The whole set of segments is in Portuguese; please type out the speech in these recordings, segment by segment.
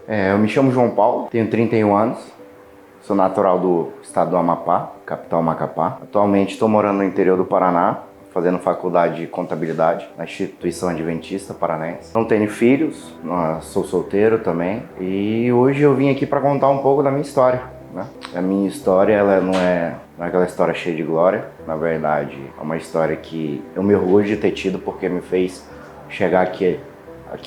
Eu me chamo João Paulo, tenho 31 anos, sou natural do estado do Amapá, capital Macapá. Atualmente estou morando no interior do Paraná, fazendo faculdade de contabilidade na instituição adventista paranaense. Não tenho filhos, sou solteiro também e hoje eu vim aqui para contar um pouco da minha história, né? A minha história ela não é aquela história cheia de glória, na verdade é uma história que eu me orgulho de ter tido porque me fez chegar aqui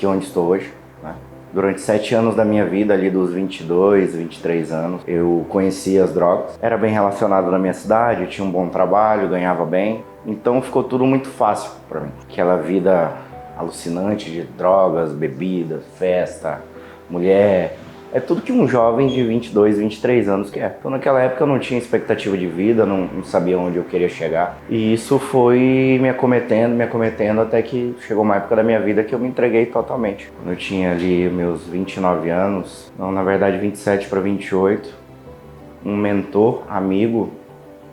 onde estou hoje, né? Durante 7 anos da minha vida, ali dos 22, 23 anos, eu conhecia as drogas. Era bem relacionado na minha cidade, eu tinha um bom trabalho, ganhava bem. Então ficou tudo muito fácil para mim. Aquela vida alucinante de drogas, bebidas, festa, mulher. É tudo que um jovem de 22, 23 anos quer. Então naquela época eu não tinha expectativa de vida, não sabia onde eu queria chegar. E isso foi me acometendo até que chegou uma época da minha vida que eu me entreguei totalmente. Quando eu tinha ali meus 29 anos, não, na verdade 27 para 28, um mentor, amigo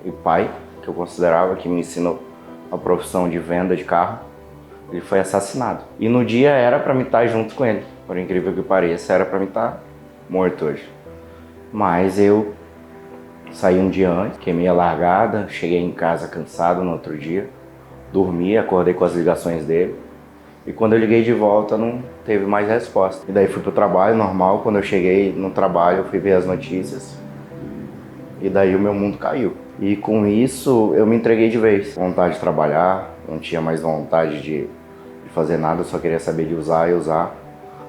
e pai, que eu considerava, que me ensinou a profissão de venda de carro, ele foi assassinado. E no dia era para me estar junto com ele, por incrível que pareça, era para me estar morto hoje. Mas eu saí um dia antes, queimei a largada, cheguei em casa cansado no outro dia, dormi, acordei com as ligações dele. E quando eu liguei de volta não teve mais resposta. E daí fui pro trabalho normal, quando eu cheguei no trabalho eu fui ver as notícias. E daí o meu mundo caiu. E com isso eu me entreguei de vez. Vontade de trabalhar, não tinha mais vontade de fazer nada, eu só queria saber de usar e usar.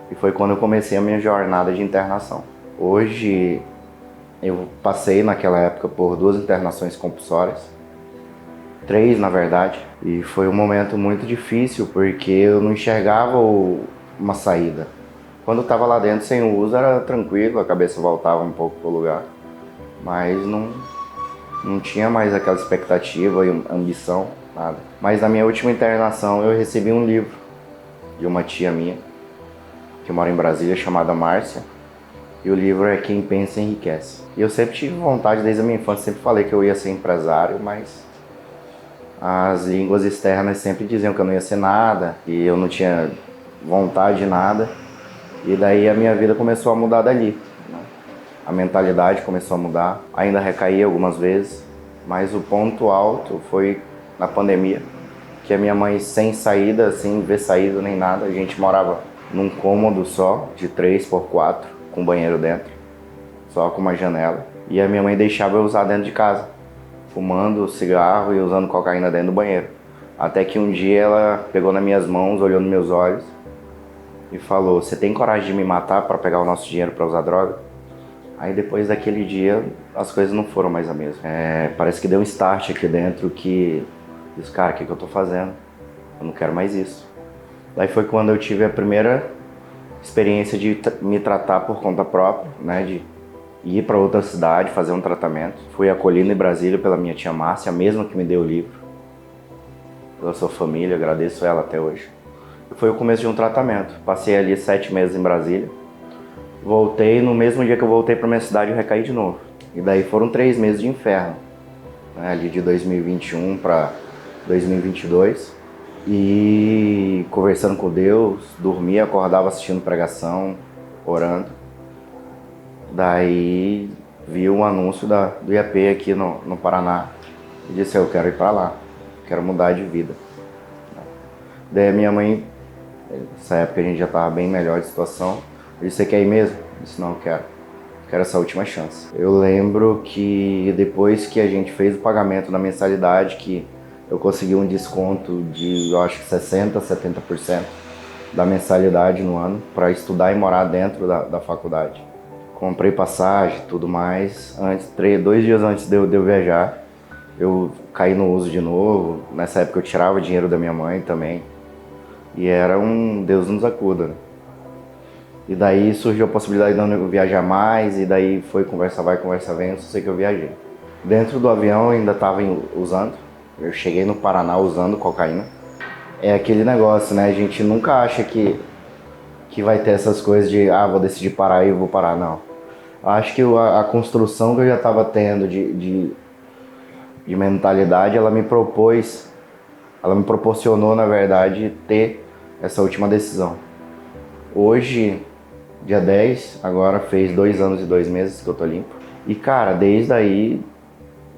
E foi quando eu comecei a minha jornada de internação. Hoje eu passei naquela época por 2 internações compulsórias. 3 na verdade. E foi um momento muito difícil porque eu não enxergava uma saída. Quando eu estava lá dentro sem o uso era tranquilo, a cabeça voltava um pouco pro lugar. Mas não tinha mais aquela expectativa e ambição, nada. Mas na minha última internação eu recebi um livro de uma tia minha, que mora em Brasília, chamada Márcia. E o livro é Quem Pensa Enriquece. E eu sempre tive vontade, desde a minha infância, sempre falei que eu ia ser empresário, mas as línguas externas sempre diziam que eu não ia ser nada, e eu não tinha vontade de nada. E daí a minha vida começou a mudar dali. A mentalidade começou a mudar, ainda recaí algumas vezes, mas o ponto alto foi na pandemia, que a minha mãe sem saída, sem ver saída nem nada, a gente morava num cômodo só, de 3x4, com banheiro dentro, só com uma janela, e a minha mãe deixava eu usar dentro de casa, fumando cigarro e usando cocaína dentro do banheiro. Até que um dia ela pegou nas minhas mãos, olhou nos meus olhos e falou: "Você tem coragem de me matar para pegar o nosso dinheiro para usar droga?" Aí depois daquele dia, as coisas não foram mais a mesma. Parece que deu um start aqui dentro que... Disse, cara, o que eu tô fazendo? Eu não quero mais isso. Daí foi quando eu tive a primeira experiência de me tratar por conta própria, né? De ir para outra cidade, fazer um tratamento. Fui acolhido em Brasília pela minha tia Márcia, a mesma que me deu o livro. Pela sua família, agradeço ela até hoje. Foi o começo de um tratamento. Passei ali 7 meses em Brasília. Voltei, no mesmo dia que eu voltei para minha cidade, eu recaí de novo. E daí foram 3 meses de inferno, né? Ali de 2021 para 2022. E conversando com Deus, dormia, acordava assistindo pregação, orando. Daí vi um anúncio do IAP aqui no Paraná. E disse, eu quero ir para lá, quero mudar de vida. Daí a minha mãe, nessa época a gente já estava bem melhor de situação. Eu disse, você quer ir mesmo? Eu disse, não, eu quero essa última chance. Eu lembro que depois que a gente fez o pagamento da mensalidade, que eu consegui um desconto de, eu acho que 60%, 70% da mensalidade no ano para estudar e morar dentro da faculdade. Comprei passagem, tudo mais. 2 dias antes de eu viajar, eu caí no uso de novo. Nessa época eu tirava dinheiro da minha mãe também. E era um Deus nos acuda, né? E daí surgiu a possibilidade de eu viajar mais, e daí foi conversa vai, conversa vem, eu só sei que eu viajei. Dentro do avião eu ainda estava usando, eu cheguei no Paraná usando cocaína. É aquele negócio, né, a gente nunca acha que vai ter essas coisas de, vou decidir parar e eu vou parar, não. Eu acho que a construção que eu já estava tendo de mentalidade, ela me proporcionou, na verdade, ter essa última decisão. Hoje, dia 10, agora fez 2 anos e 2 meses que eu tô limpo. E cara, desde aí,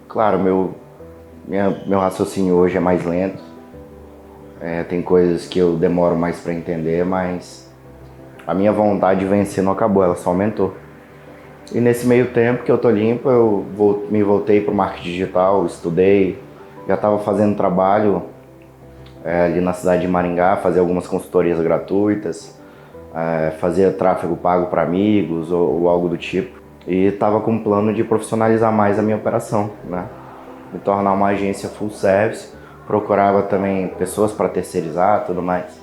claro, meu raciocínio hoje é mais lento. Tem coisas que eu demoro mais pra entender, mas a minha vontade de vencer não acabou, ela só aumentou. E nesse meio tempo que eu tô limpo, me voltei pro marketing digital, estudei, já estava fazendo trabalho ali na cidade de Maringá, fazia algumas consultorias gratuitas, fazia tráfego pago para amigos ou algo do tipo. E estava com um plano de profissionalizar mais a minha operação, né? Me tornar uma agência full service, procurava também pessoas para terceirizar e tudo mais.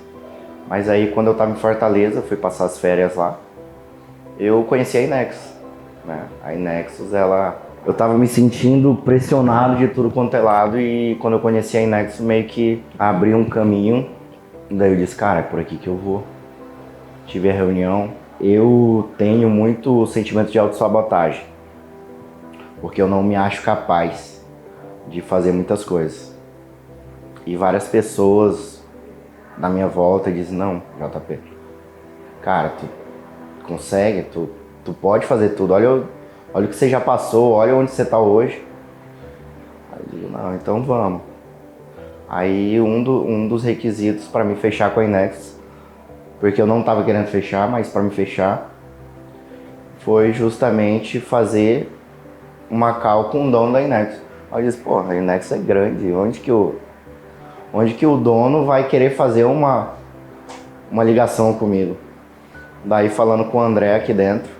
Mas aí quando eu estava em Fortaleza, fui passar as férias lá, eu conheci a Inexus, né? A Inexus, eu estava me sentindo pressionado de tudo quanto é lado e quando eu conheci a Inexus meio que abriu um caminho. Daí eu disse, cara, é por aqui que eu vou. Tive a reunião. Eu tenho muito sentimento de autossabotagem, porque eu não me acho capaz de fazer muitas coisas. E várias pessoas na minha volta dizem, não, JP, cara, tu consegue, tu pode fazer tudo, olha o que você já passou, olha onde você tá hoje. Aí eu digo, não, então vamos. Aí um dos requisitos para me fechar com a Inexus, porque eu não estava querendo fechar, mas para me fechar, foi justamente fazer uma call com o dono da Inexus. Aí eu disse, pô, a Inexus é grande, onde que o dono vai querer fazer uma ligação comigo? Daí falando com o André aqui dentro,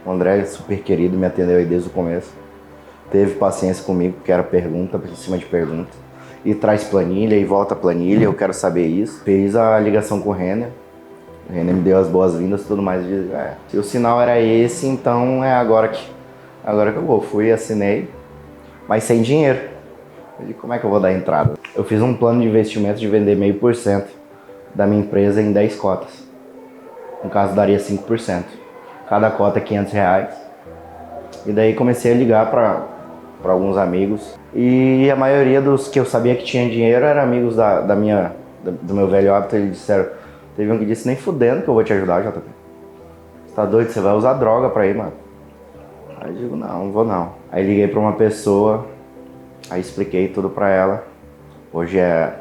o André é super querido, me atendeu aí desde o começo. Teve paciência comigo, porque era pergunta por cima de pergunta. E traz planilha e volta planilha, eu quero saber isso. Fez a ligação com o Renner. O Renner me deu as boas-vindas e tudo mais. Se o sinal era esse, então é agora que eu vou. Fui, assinei, mas sem dinheiro. Eu disse, como é que eu vou dar entrada? Eu fiz um plano de investimento de vender 0,5% da minha empresa em 10 cotas. No caso, daria 5%. Cada cota é R$500. E daí comecei a ligar para alguns amigos. E a maioria dos que eu sabia que tinha dinheiro eram amigos do meu velho hábito. Eles disseram, teve um que disse, nem fudendo que eu vou te ajudar, JP. Você tá doido? Você vai usar droga pra ir, mano. Aí eu digo, não vou não. Aí liguei pra uma pessoa, aí expliquei tudo pra ela. Hoje é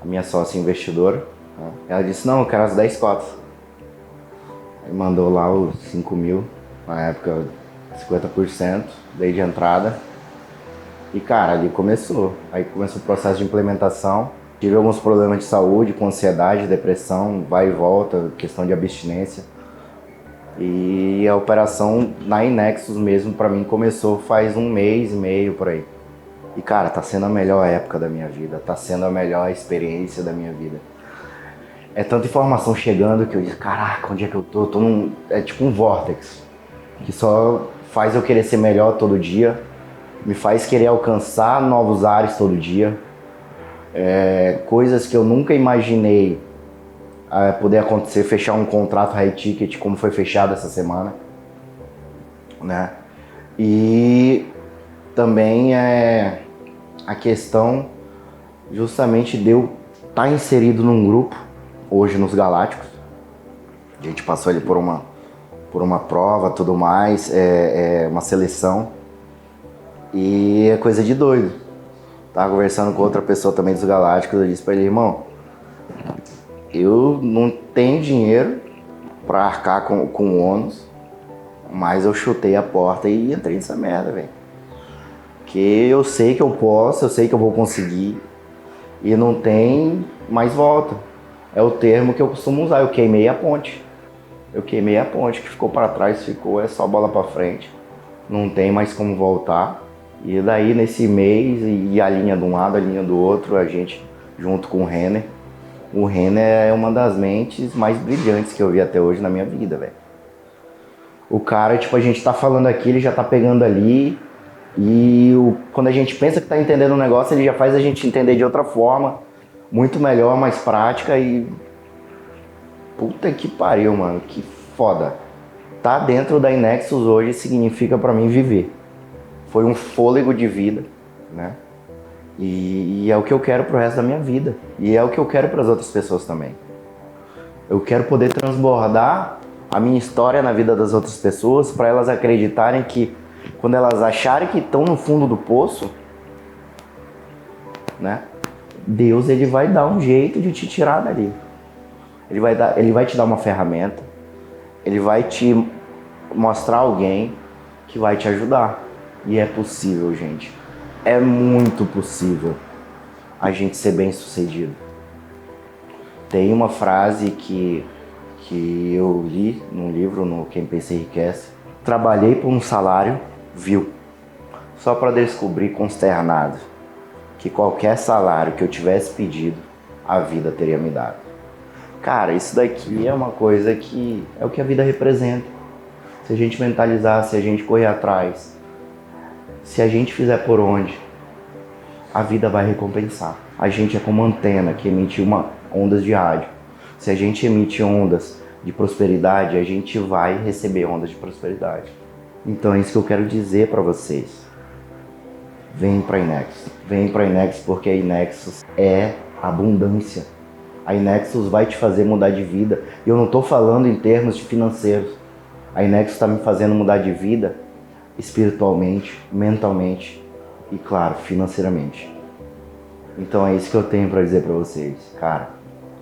a minha sócia investidora. Ela disse, não, eu quero as 10 cotas. Aí mandou lá os 5 mil, na época 50%, dei de entrada. E cara, ali começou. Aí começou o processo de implementação. Tive alguns problemas de saúde, com ansiedade, depressão, vai e volta, questão de abstinência. E a operação na Inexus mesmo, pra mim, começou faz 1 mês e meio por aí. E cara, tá sendo a melhor época da minha vida, tá sendo a melhor experiência da minha vida. É tanta informação chegando que eu disse, caraca, onde é que eu tô? É tipo um vórtex, que só faz eu querer ser melhor todo dia, me faz querer alcançar novos ares todo dia. Coisas que eu nunca imaginei poder acontecer, fechar um contrato high ticket como foi fechado essa semana, né? E também a questão justamente de eu estar inserido num grupo, hoje nos Galácticos. A gente passou ali por uma prova, tudo mais, uma seleção. E é coisa de doido. Tava conversando com outra pessoa também dos Galácticos, eu disse pra ele, irmão, eu não tenho dinheiro pra arcar com o ônus, mas eu chutei a porta e entrei nessa merda, velho. Que eu sei que eu posso, eu sei que eu vou conseguir e não tem mais volta. É o termo que eu costumo usar, eu queimei a ponte. Eu queimei a ponte, que ficou para trás, é só bola para frente. Não tem mais como voltar. E daí nesse mês, e a linha de um lado, a linha do outro, a gente junto com o Renner. O Renner é uma das mentes mais brilhantes que eu vi até hoje na minha vida, velho. O cara, tipo, a gente tá falando aqui, ele já tá pegando ali. E quando a gente pensa que tá entendendo o negócio, ele já faz a gente entender de outra forma. Muito melhor, mais prática e... Puta que pariu, mano. Que foda. Tá dentro da Inexus hoje significa pra mim viver. Foi um fôlego de vida, né? E é o que eu quero pro resto da minha vida. E é o que eu quero pras outras pessoas também. Eu quero poder transbordar a minha história na vida das outras pessoas, para elas acreditarem que quando elas acharem que estão no fundo do poço, né, Deus ele vai dar um jeito de te tirar dali. Ele vai te dar uma ferramenta, ele vai te mostrar alguém que vai te ajudar. E é possível, gente. É muito possível a gente ser bem sucedido. Tem uma frase que eu li num livro, no Quem Pensa Enriquece. Trabalhei por um salário vil, só para descobrir consternado que qualquer salário que eu tivesse pedido, a vida teria me dado. Cara, isso daqui é uma coisa que é o que a vida representa. Se a gente mentalizar, se a gente correr atrás, se a gente fizer por onde, a vida vai recompensar. A gente é como antena que emite ondas de rádio. Se a gente emite ondas de prosperidade, a gente vai receber ondas de prosperidade. Então é isso que eu quero dizer para vocês. Vem para a Inexus. Vem para a Inexus porque a Inexus é abundância. A Inexus vai te fazer mudar de vida. E eu não estou falando em termos de financeiros. A Inexus está me fazendo mudar de vida espiritualmente, mentalmente e, claro, financeiramente. Então é isso que eu tenho para dizer para vocês. Cara,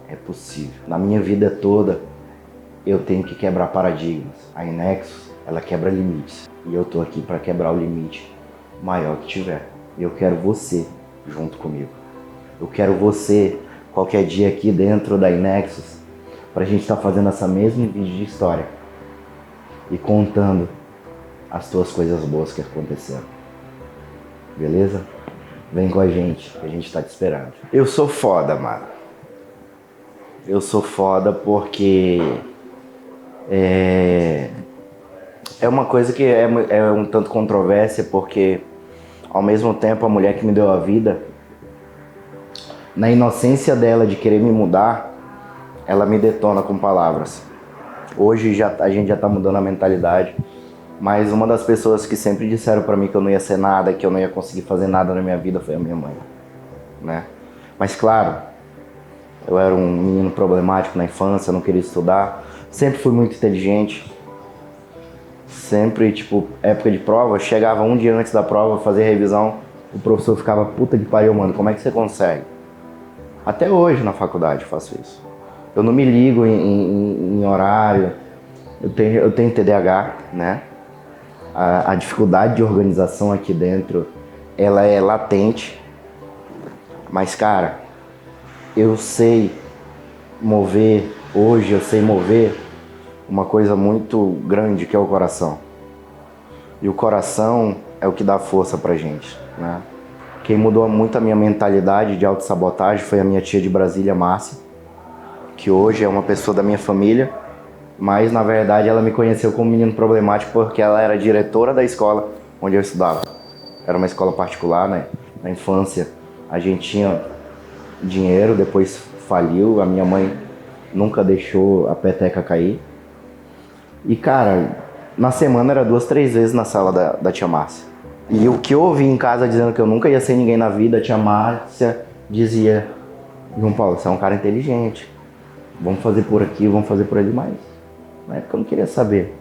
é possível. Na minha vida toda, eu tenho que quebrar paradigmas. A Inexus, ela quebra limites. E eu tô aqui para quebrar o limite maior que tiver. E eu quero você junto comigo. Eu quero você qualquer dia aqui dentro da Inexus pra gente estar fazendo essa mesma vídeo de história e contando as tuas coisas boas que aconteceram. Beleza? Vem com a gente tá te esperando. Eu sou foda, mano. Eu sou foda porque é uma coisa que é um tanto controvérsia, porque ao mesmo tempo a mulher que me deu a vida, na inocência dela de querer me mudar, ela me detona com palavras. Hoje a gente já tá mudando a mentalidade, mas uma das pessoas que sempre disseram pra mim que eu não ia ser nada, que eu não ia conseguir fazer nada na minha vida foi a minha mãe, né? Mas claro, eu era um menino problemático na infância, não queria estudar, sempre fui muito inteligente. Sempre, tipo, época de prova, chegava um dia antes da prova, fazer revisão, o professor ficava, puta que pariu, mano, como é que você consegue? Até hoje na faculdade eu faço isso. Eu não me ligo em horário, eu tenho TDAH, né? A dificuldade de organização aqui dentro, ela é latente, mas, cara, eu sei mover uma coisa muito grande que é o coração. E o coração é o que dá força pra gente, né? Quem mudou muito a minha mentalidade de autossabotagem foi a minha tia de Brasília, Márcia, que hoje é uma pessoa da minha família, mas na verdade ela me conheceu como menino problemático porque ela era diretora da escola onde eu estudava. Era uma escola particular, né? Na infância a gente tinha dinheiro, depois faliu, a minha mãe nunca deixou a peteca cair. E, cara, na semana era 2, 3 vezes na sala da tia Márcia. E o que eu ouvi em casa dizendo que eu nunca ia ser ninguém na vida, a tia Márcia dizia: João Paulo, você é um cara inteligente, vamos fazer por aqui, vamos fazer por ali, mas na época eu não queria saber.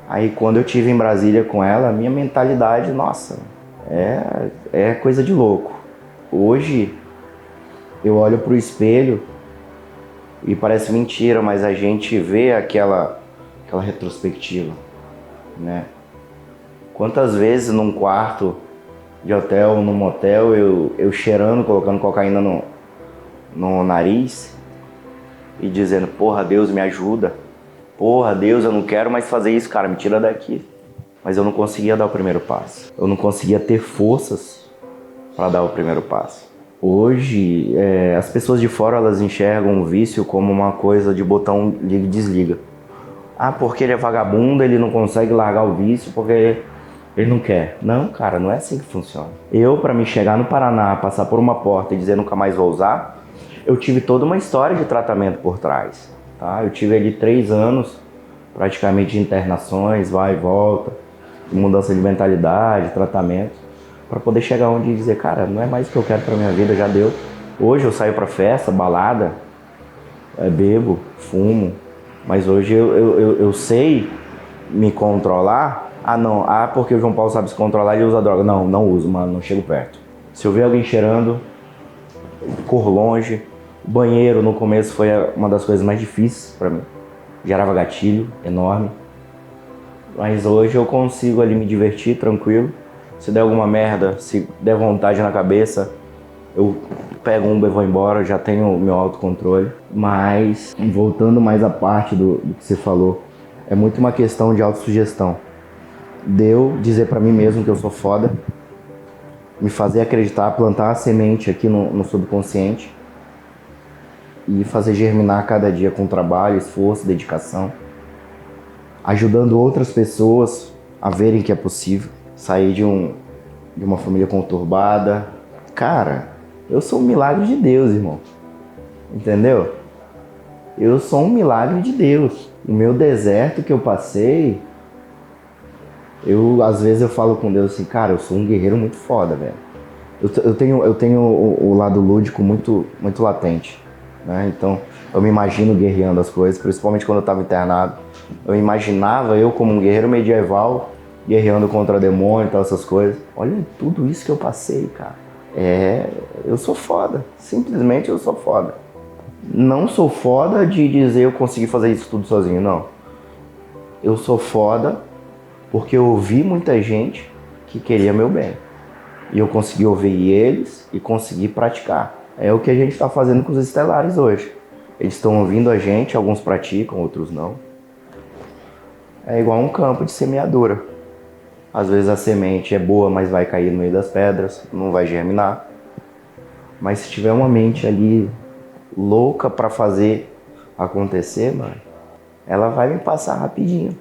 Aí quando eu estive em Brasília com ela, a minha mentalidade, nossa, é coisa de louco. Hoje eu olho pro espelho e parece mentira, mas a gente vê aquela retrospectiva, né? Quantas vezes num quarto de hotel, num motel, eu cheirando, colocando cocaína no nariz e dizendo: porra, Deus, me ajuda. Porra, Deus, eu não quero mais fazer isso, cara, me tira daqui. Mas eu não conseguia dar o primeiro passo. Eu não conseguia ter forças para dar o primeiro passo. Hoje, as pessoas de fora, elas enxergam o vício como uma coisa de botão liga e desliga. Ah, porque ele é vagabundo, ele não consegue largar o vício porque ele não quer. Não, cara, não é assim que funciona. Eu, para me chegar no Paraná, passar por uma porta e dizer nunca mais vou usar, eu tive toda uma história de tratamento por trás. Tá? Eu tive ali 3 anos, praticamente, de internações, vai e volta, de mudança de mentalidade, tratamento, para poder chegar onde e dizer: cara, não é mais o que eu quero pra minha vida, já deu. Hoje eu saio pra festa, balada, bebo, fumo, Mas hoje eu sei me controlar. Ah, não. Ah, porque o João Paulo sabe se controlar, ele usa droga. Não, não uso, mano. Não chego perto. Se eu ver alguém cheirando, corro longe. Banheiro, no começo, foi uma das coisas mais difíceis pra mim. Gerava gatilho enorme. Mas hoje eu consigo ali me divertir tranquilo. Se der alguma merda, se der vontade na cabeça, eu pego um e vou embora, já tenho o meu autocontrole. Mas, voltando mais à parte do que você falou, é muito uma questão de autossugestão. Deu dizer pra mim mesmo que eu sou foda, me fazer acreditar, plantar a semente aqui no subconsciente e fazer germinar cada dia com trabalho, esforço, dedicação, ajudando outras pessoas a verem que é possível, sair de uma família conturbada. Cara, eu sou um milagre de Deus, irmão. Entendeu? Eu sou um milagre de Deus. O meu deserto que eu passei, às vezes eu falo com Deus assim, cara, eu sou um guerreiro muito foda, velho. Eu tenho o lado lúdico muito, muito latente, né? Então, eu me imagino guerreando as coisas, principalmente quando eu estava internado. Eu imaginava eu como um guerreiro medieval, guerreando contra demônio e tal, essas coisas. Olha tudo isso que eu passei, cara. Eu sou foda. Simplesmente eu sou foda. Não sou foda de dizer eu consegui fazer isso tudo sozinho, não. Eu sou foda porque eu ouvi muita gente que queria meu bem. E eu consegui ouvir eles e consegui praticar. É o que a gente está fazendo com os estelares hoje. Eles estão ouvindo a gente, alguns praticam, outros não. É igual um campo de semeadura. Às vezes a semente é boa, mas vai cair no meio das pedras, não vai germinar. Mas se tiver uma mente ali louca para fazer acontecer, mano, ela vai me passar rapidinho.